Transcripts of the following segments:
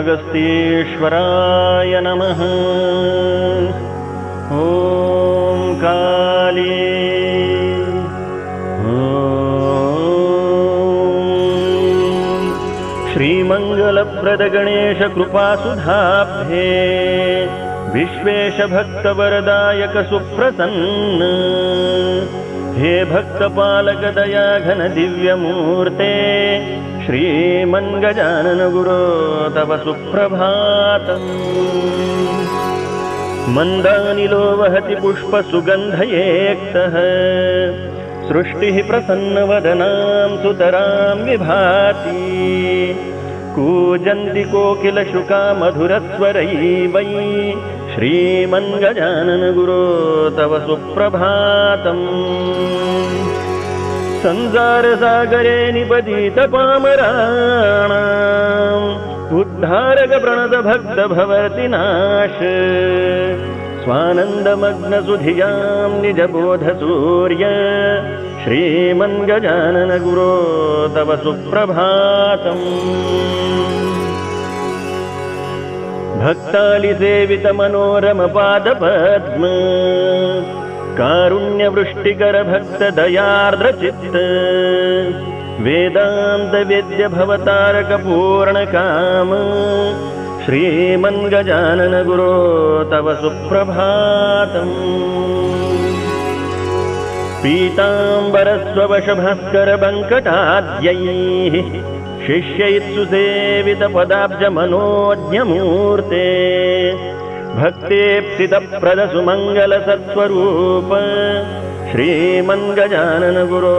अगस्तीश्वराय नमः। ॐ काली श्रीमंगलप्रद गणेश कृपासुधाब्धे विश्वेश भक्तवरदायक सुप्रसन्न हे भक्तपालक दया घन दिव्यमूर्ते श्रीमन्गजानन गुरो तव सुप्रभातम्। मन्दानिलो वहति पुष्पसुगन्धयेक्तः सृष्टिः प्रसन्नवदनां सुतरां विभाति। कूजन्ति कोकिलशुका मधुरस्वरैर्वै श्रीमन्गजानन गुरो तव सुप्रभातम्। संसारसागरे निपतित पामराणाम् उद्धारक प्रणत भक्त भवति नाश। स्वानन्दमग्न सुधियां निजबोध सूर्य श्रीमन्गजानन गुरो तव सुप्रभातम्। भक्तालिसेवित मनोरम पादपद्म कारुण्यवृष्टिकर भक्त दयार्द्र चित्त वेदांत वेद्य भवतारक पूर्ण काम श्रीमन्गजानन गुरो तव सुप्रभातम्। पीताम्बरस्ववशभास्कर बङ्कटाद्यैः शिष्यैः सुसेवित पदाब्ज मनोज्ञमूर्ते भक्तेप्सितप्रद सुमङ्गल सत्स्वरूप श्रीमन्गजानन गुरो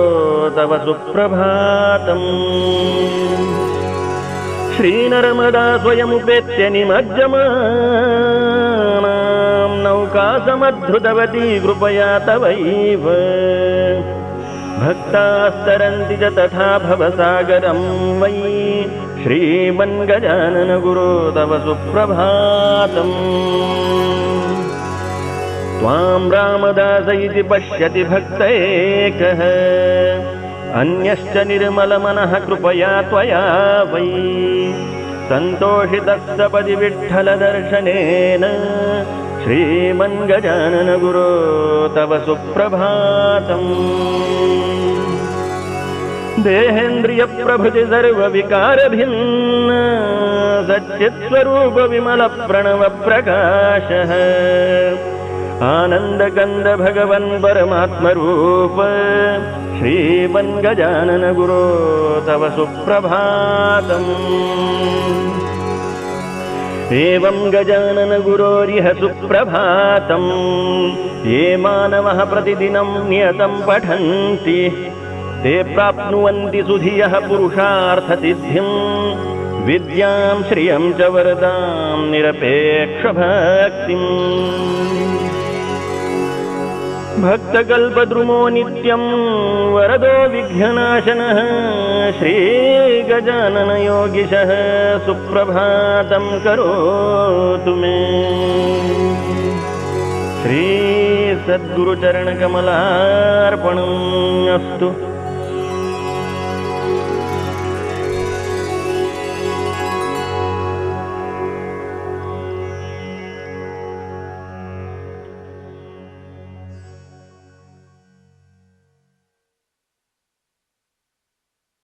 तव सुप्रभातम्। श्रीनर्मदा स्वयमुपेत्य निमज्जमानां नौका समद्धृतवती कृपया तवैव भक्तास्तरन्ति च तथा भवसागरं वै श्रीमन्गजानन गुरो तव सुप्रभातम्। त्वां रामदास इति पश्यति भक्त एकः अन्यश्च निर्मलमनः कृपया त्वया वै सन्तोषितः सपदि विठ्ठलदर्शनेन श्रीमन्गजानन गुरो तव सुप्रभातम्। देहेन्द्रिय प्रभृति सर्वविकारभिन्न सच्चित्स्वरूप विमल प्रणव प्रकाशः आनन्दकन्द भगवन् परमात्मरूप श्रीमन्गजानन गुरो तव सुप्रभातम्। एवं गजानन गुरोरिह सुप्रभातम् ये मानवः प्रतिदिनं नियतं पठन्ति ते प्राप्नुवन्ति सुधियः पुरुषार्थसिद्धिं विद्यां श्रियं च वरदां निरपेक्षभक्तिम्। भक्तकल्पद्रुमो नित्यं वरदो विघ्ननाशनः श्रीगजानन योगिशः सुप्रभातं करोतु मे। श्री सद्गुरुचरणकमलार्पणम् अस्तु।